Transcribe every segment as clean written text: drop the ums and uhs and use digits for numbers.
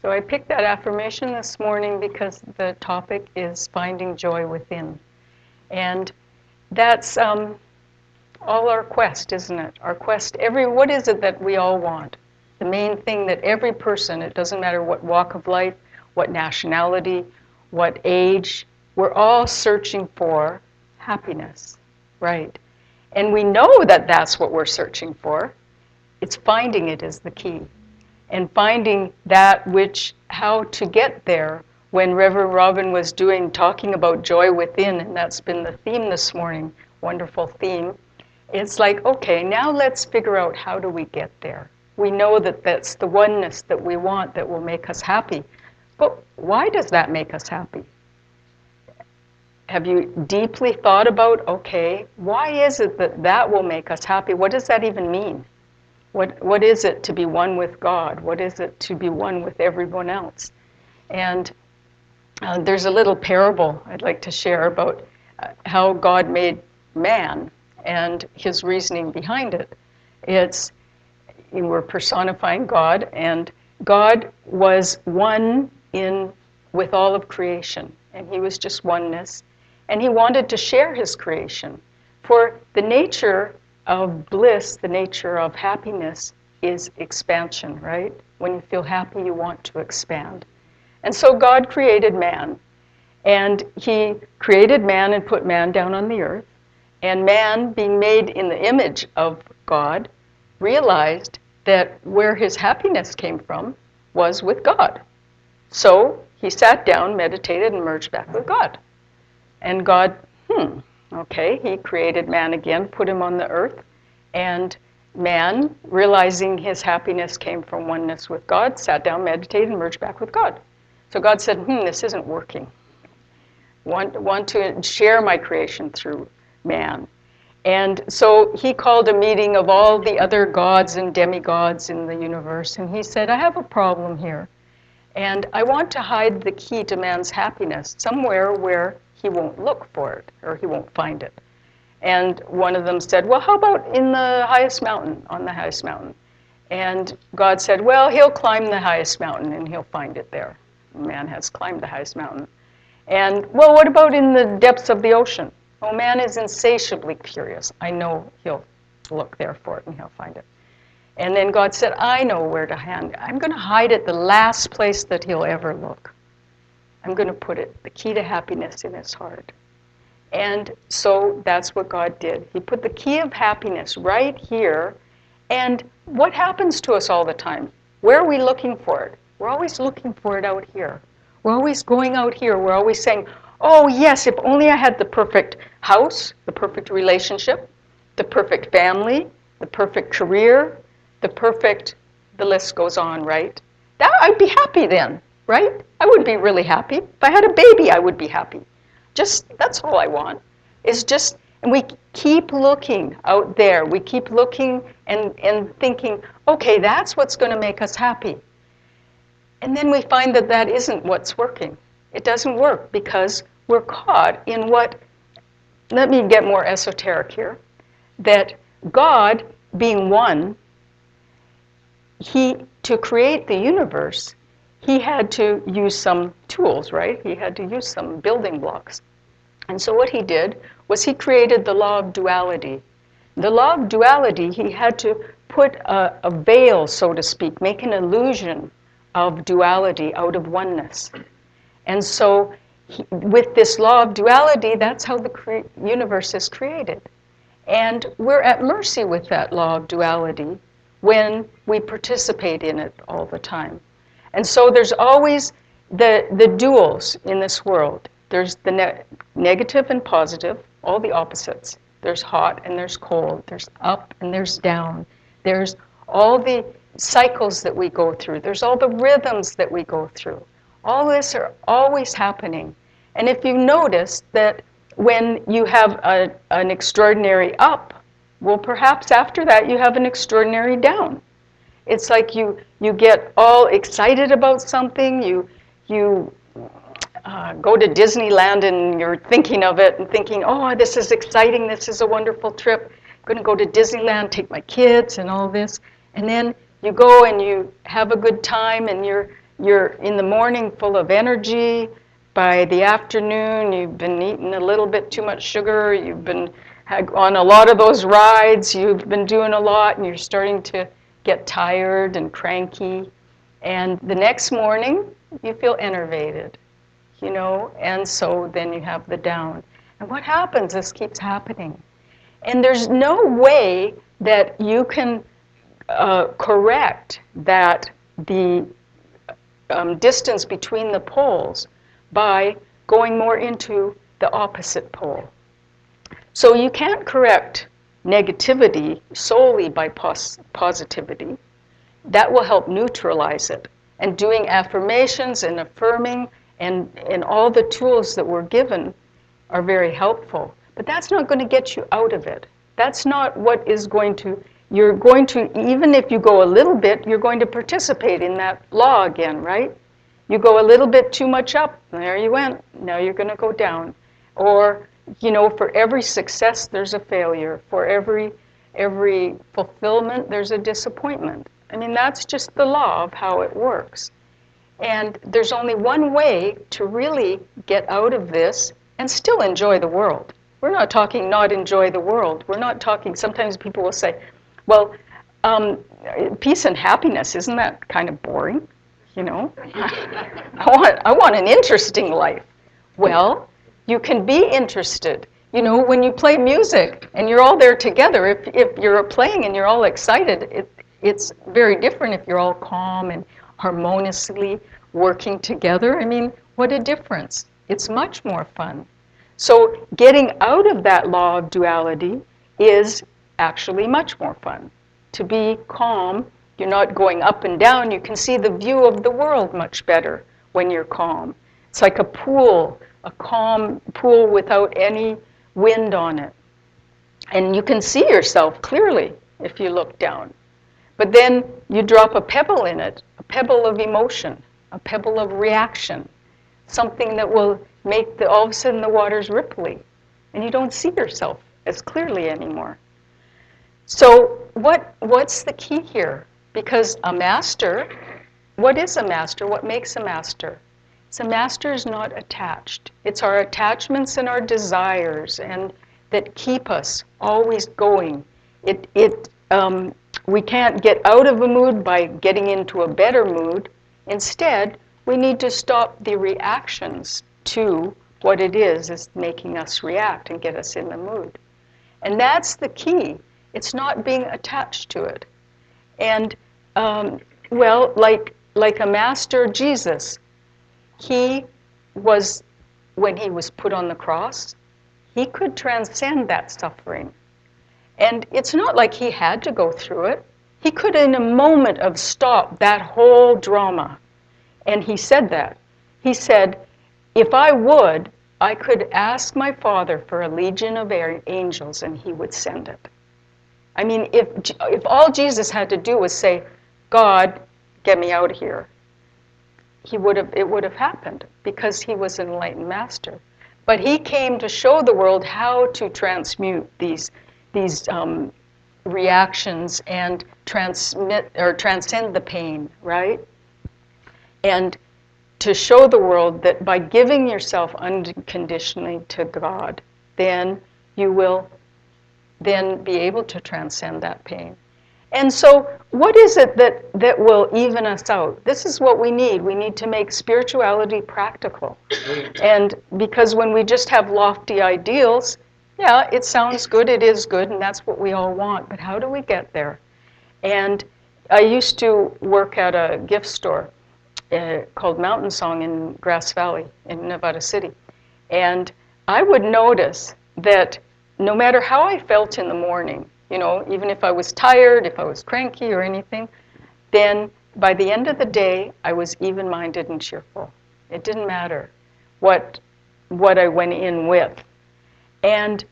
So I picked that affirmation this morning because the topic is finding joy within. And that's all our quest, isn't it? Our quest, what is it that we all want? The main thing that every person, it doesn't matter what walk of life, what nationality, what age, we're all searching for happiness, right? And we know that that's what we're searching for. It's finding it is the key. And finding that how to get there. When Reverend Robin was talking about joy within, and that's been the theme this morning, wonderful theme, it's like, okay, now let's figure out how do we get there. We know that that's the oneness that we want that will make us happy. But why does that make us happy? Have you deeply thought about, okay, why is it that that will make us happy? What does that even mean? What is it to be one with God? What is it to be one with everyone else? And there's a little parable I'd like to share about how God made man and his reasoning behind it. We're personifying God, and God was one with all of creation, and he was just oneness, and he wanted to share his creation. For the nature of bliss, the nature of happiness is expansion, right? When you feel happy, you want to expand. And so God created man, and he created man and put man down on the earth, and man, being made in the image of God, realized that where his happiness came from was with God. So he sat down, meditated, and merged back with God. And God, okay, he created man again, put him on the earth, and man, realizing his happiness came from oneness with God, sat down, meditated, and merged back with God. So God said, this isn't working. Want to share my creation through man. And so he called a meeting of all the other gods and demigods in the universe, and he said, I have a problem here. And I want to hide the key to man's happiness somewhere where he won't look for it, or he won't find it. And one of them said, well, how about in the highest mountain, on the highest mountain? And God said, well, he'll climb the highest mountain and he'll find it there. Man has climbed the highest mountain. And, well, what about in the depths of the ocean? Oh, man is insatiably curious. I know he'll look there for it and he'll find it. And then God said, I know where to hide. I'm going to hide it the last place that he'll ever look. I'm going to put the key to happiness in his heart. And so that's what God did. He put the key of happiness right here. And what happens to us all the time? Where are we looking for it? We're always looking for it out here. We're always going out here. We're always saying, oh, yes, if only I had the perfect house, the perfect relationship, the perfect family, the perfect career, the list goes on, right? I'd be happy then, right? I would be really happy. If I had a baby, I would be happy. That's all I want. And we keep looking out there. We keep looking and thinking, okay, that's what's going to make us happy. And then we find that that isn't what's working. It doesn't work because we're caught in let me get more esoteric here, that God, being one, to create the universe, he had to use some tools, right? He had to use some building blocks. And so what he did was he created the law of duality. The law of duality, he had to put a veil, so to speak, make an illusion of duality out of oneness. And so with this law of duality, that's how the universe is created. And we're at mercy with that law of duality when we participate in it all the time. And so there's always the duals in this world. There's the negative and positive, all the opposites. There's hot and there's cold. There's up and there's down. There's all the cycles that we go through. There's all the rhythms that we go through. All this are always happening. And if you notice that when you have an extraordinary up, well, perhaps after that you have an extraordinary down. It's like you get all excited about something, you go to Disneyland and you're thinking of it and thinking, oh, this is exciting, this is a wonderful trip. I'm going to go to Disneyland, take my kids and all this. And then you go and you have a good time and you're you're in the morning full of energy. By the afternoon, you've been eating a little bit too much sugar. You've been on a lot of those rides. You've been doing a lot, and you're starting to get tired and cranky. And the next morning, you feel enervated, and so then you have the down. And what happens? This keeps happening. And there's no way that you can correct that the distance between the poles by going more into the opposite pole. So you can't correct negativity solely by positivity. That will help neutralize it. And doing affirmations and affirming and all the tools that we're given are very helpful. But that's not going to get you out of it. That's not what is going to, you're going to, even if you go a little bit, you're going to participate in that law again, right? You go a little bit too much up, there you went, now you're going to go down. Or, for every success, there's a failure. For every fulfillment, there's a disappointment. I mean, that's just the law of how it works. And there's only one way to really get out of this and still enjoy the world. We're not talking not enjoy the world. We're not talking, sometimes people will say, well, peace and happiness, isn't that kind of boring? I want an interesting life. Well, you can be interested. When you play music and you're all there together, if you're playing and you're all excited, it's very different if you're all calm and harmoniously working together. I mean, what a difference. It's much more fun. So getting out of that law of duality is actually much more fun. To be calm, you're not going up and down. You can see the view of the world much better when you're calm. It's like a pool, a calm pool without any wind on it. And you can see yourself clearly if you look down. But then you drop a pebble in it, a pebble of emotion, a pebble of reaction, something that will make all of a sudden the water's ripply, and you don't see yourself as clearly anymore. So what's the key here? Because a master, what is a master? What makes a master? So a master is not attached. It's our attachments and our desires and that keep us always going. We can't get out of a mood by getting into a better mood. Instead, we need to stop the reactions to what it is making us react and get us in the mood. And that's the key. It's not being attached to it. And, like a master, Jesus, he was, when he was put on the cross, he could transcend that suffering. And it's not like he had to go through it. He could, in a moment of stop, that whole drama. And he said that. He said, if I would, I could ask my Father for a legion of angels and he would send it. I mean, if all Jesus had to do was say, God, get me out of here, it would have happened because he was an enlightened master. But he came to show the world how to transmute these reactions and transcend the pain, right? And to show the world that by giving yourself unconditionally to God, then you will then be able to transcend that pain. And so what is it that will even us out? This is what we need. We need to make spirituality practical. And because when we just have lofty ideals, yeah, it sounds good, it is good, and that's what we all want. But how do we get there? And I used to work at a gift store called Mountain Song in Grass Valley in Nevada City. And I would notice that no matter how I felt in the morning, even if I was tired, if I was cranky or anything, then by the end of the day, I was even-minded and cheerful. It didn't matter what I went in with. And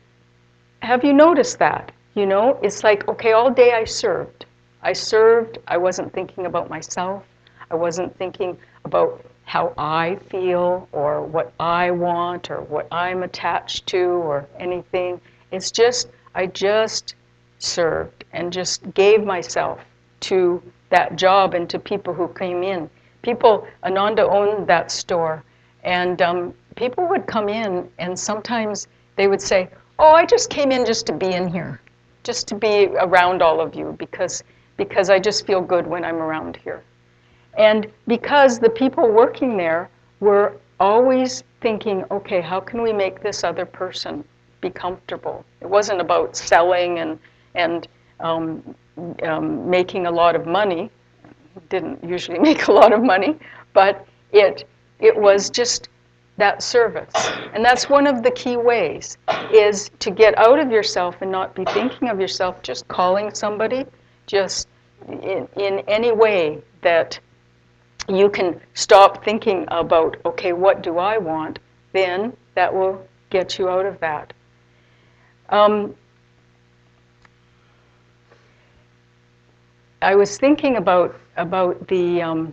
have you noticed that? It's like, okay, all day I served. I wasn't thinking about myself. I wasn't thinking about how I feel or what I want or what I'm attached to or anything. It's just, I just served and just gave myself to that job and to people who came in people, Ananda owned that store, and people would come in, and sometimes they would say, "Oh, I just came in just to be in here, just to be around all of you, because I just feel good when I'm around here." And because the people working there were always thinking, okay, how can we make this other person be comfortable? It wasn't about selling and making a lot of money. Didn't usually make a lot of money, but it was just that service. And that's one of the key ways, is to get out of yourself and not be thinking of yourself, just calling somebody, just in any way that you can stop thinking about, okay, what do I want? Then that will get you out of that. I was thinking about the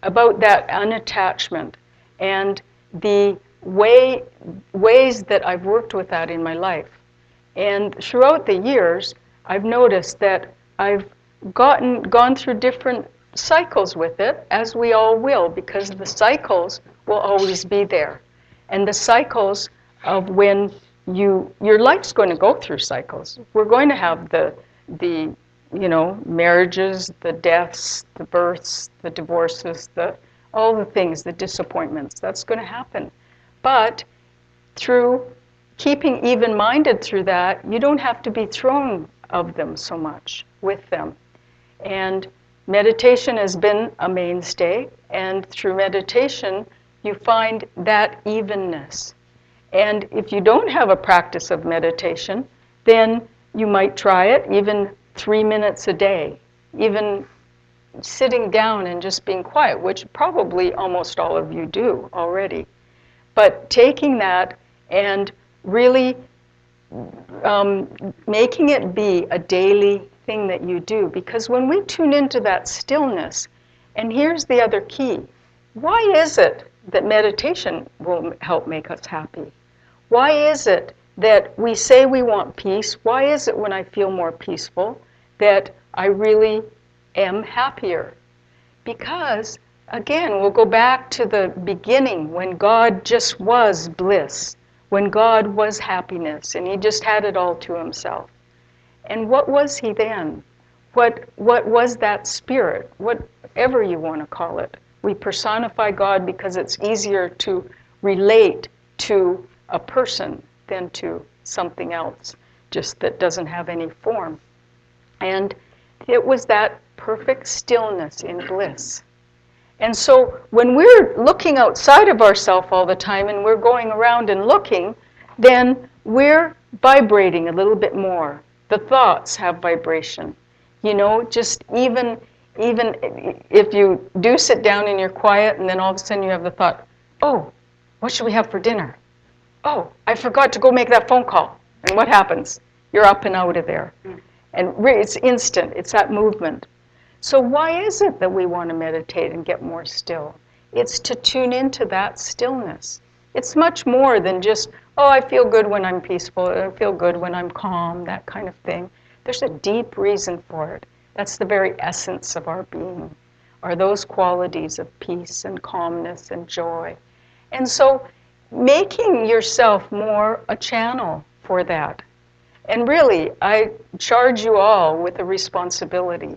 about that unattachment and the ways that I've worked with that in my life. And throughout the years, I've noticed that I've gone through different cycles with it, as we all will, because the cycles will always be there. And the cycles of when your life's going to go through cycles. We're going to have the marriages, the deaths, the births, the divorces, all the things, the disappointments. That's going to happen. But through keeping even-minded through that, you don't have to be thrown of them so much with them. And meditation has been a mainstay, and through meditation, you find that evenness. And if you don't have a practice of meditation, then you might try it, even 3 minutes a day, even sitting down and just being quiet, which probably almost all of you do already. But taking that and really making it be a daily thing that you do. Because when we tune into that stillness, and here's the other key, why is it that meditation will help make us happy? Why is it that we say we want peace? Why is it when I feel more peaceful that I really am happier? Because, again, we'll go back to the beginning when God just was bliss, when God was happiness, and he just had it all to himself. And what was he then? What was that spirit? Whatever you want to call it. We personify God because it's easier to relate to a person than to something else, just that doesn't have any form. And it was that perfect stillness in bliss. And so when we're looking outside of ourselves all the time and we're going around and looking, then we're vibrating a little bit more. The thoughts have vibration. Just even if you do sit down and you're quiet and then all of a sudden you have the thought, oh, what should we have for dinner? Oh, I forgot to go make that phone call. And what happens? You're up and out of there. And it's instant. It's that movement. So why is it that we want to meditate and get more still? It's to tune into that stillness. It's much more than just, oh, I feel good when I'm peaceful, I feel good when I'm calm, that kind of thing. There's a deep reason for it. That's the very essence of our being, are those qualities of peace and calmness and joy. And so making yourself more a channel for that. And really, I charge you all with a responsibility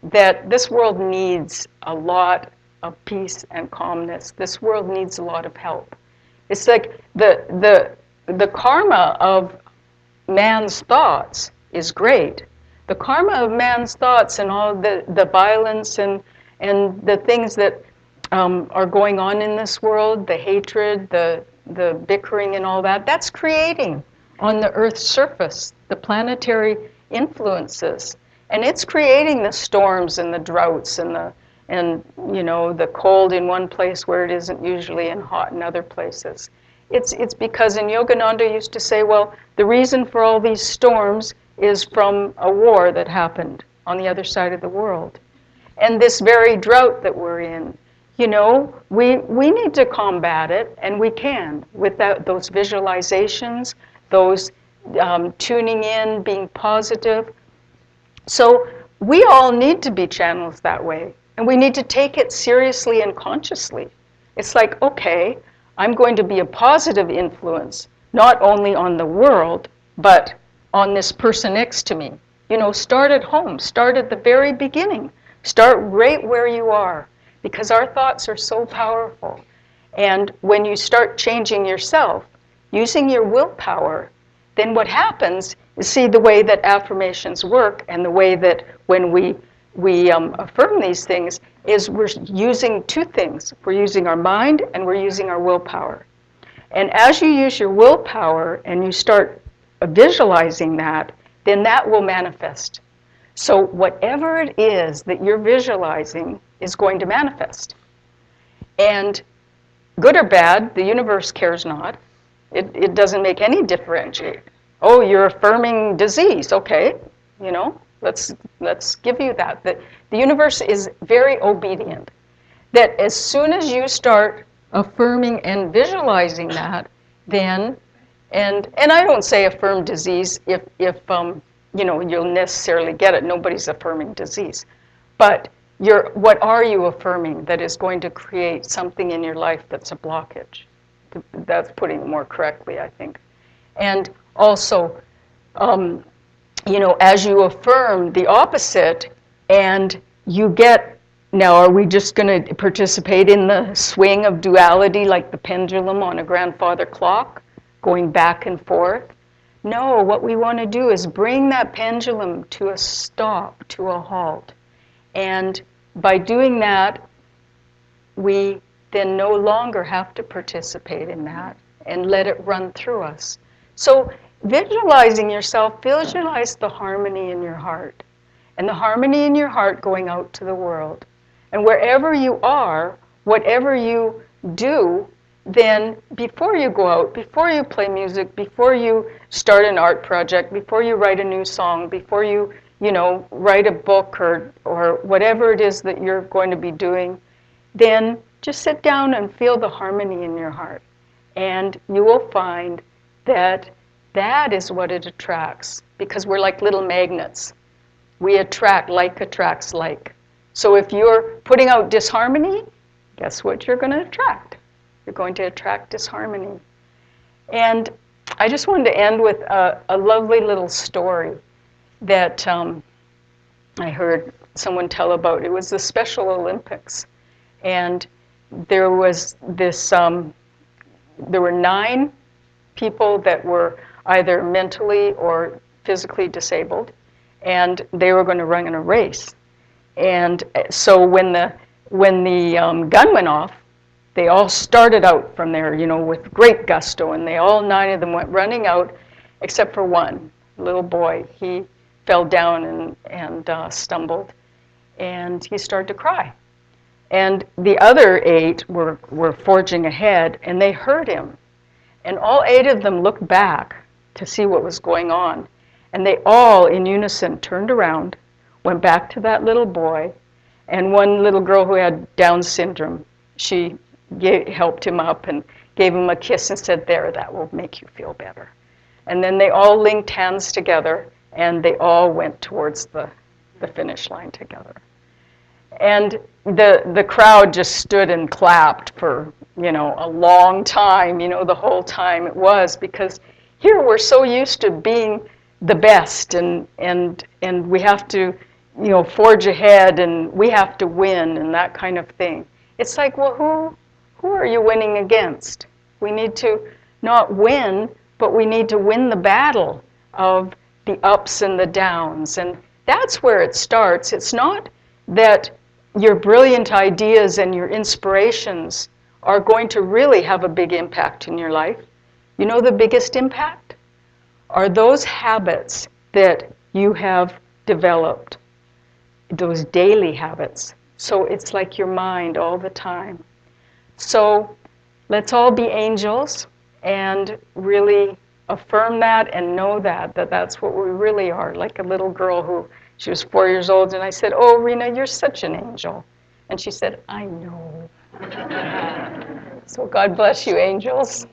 that this world needs a lot of peace and calmness. This world needs a lot of help. It's like the karma of man's thoughts is great. The karma of man's thoughts and all the violence and the things that are going on in this world, the hatred, the bickering and all that, that's creating on the Earth's surface the planetary influences. And it's creating the storms and the droughts and the cold in one place where it isn't usually, and hot in other places. It's because, and Yogananda used to say, well, the reason for all these storms is from a war that happened on the other side of the world. And this very drought that we're in, we need to combat it, and we can with those visualizations, those tuning in, being positive. So we all need to be channels that way. And we need to take it seriously and consciously. It's like, okay, I'm going to be a positive influence, not only on the world, but on this person next to me. You know, start at home, start at the very beginning. Start right where you are, because our thoughts are so powerful. And when you start changing yourself, using your willpower, then what happens is, see, the way that affirmations work and the way that when we affirm these things is we're using two things. We're using our mind and we're using our willpower. And as you use your willpower and you start visualizing that, then that will manifest. So whatever it is that you're visualizing is going to manifest. And good or bad, the universe cares not. It doesn't make any differentiate. Oh, you're affirming disease. Okay, you know, let's give you that. The universe is very obedient. That as soon as you start affirming and visualizing that, then, and I don't say affirm disease if you know, you'll necessarily get it. Nobody's affirming disease. But what are you affirming that is going to create something in your life that's a blockage? That's putting it more correctly, I think. And also, you know, as you affirm the opposite and you get, now are we just going to participate in the swing of duality like the pendulum on a grandfather clock, going back and forth? No, what we want to do is bring that pendulum to a stop, to a halt. And by doing that, we then no longer have to participate in that and let it run through us. So visualizing yourself, visualize the harmony in your heart. And the harmony in your heart going out to the world. And wherever you are, whatever you do, then before you go out, before you play music, before you start an art project, before you write a new song, before you know, write a book or whatever it is that you're going to be doing, then just sit down and feel the harmony in your heart. And you will find that that is what it attracts, because we're like little magnets. We attract, like attracts like. So if you're putting out disharmony, guess what you're going to attract? You're going to attract disharmony. And I just wanted to end with a lovely little story that I heard someone tell about. It was the Special Olympics. And there was this, there were 9 people that were either mentally or physically disabled, and they were going to run in a race. And so when the gun went off, they all started out from there, you know, with great gusto, and they all 9 of them went running out, except for one little boy. He fell down and stumbled, and he started to cry. And the other 8 were forging ahead, and they heard him. And all 8 of them looked back to see what was going on. And they all, in unison, turned around, went back to that little boy, and one little girl who had Down syndrome, she helped him up and gave him a kiss and said, "There, that will make you feel better." And then they all linked hands together, and they all went towards the finish line together. And the crowd just stood and clapped for, you know, a long time, you know, the whole time it was, because here we're so used to being the best, and we have to, you know, forge ahead, and we have to win, and that kind of thing. It's like, well, who are you winning against? We need to not win, but we need to win the battle of the ups and the downs. And that's where it starts. It's not that your brilliant ideas and your inspirations are going to really have a big impact in your life. You know, the biggest impact are those habits that you have developed, those daily habits. So it's like your mind all the time. So let's all be angels and really affirm that and know that that's what we really are. Like a little girl who, she was 4 years old, and I said, "Oh, Rena, you're such an angel." And she said, "I know." So God bless you, angels.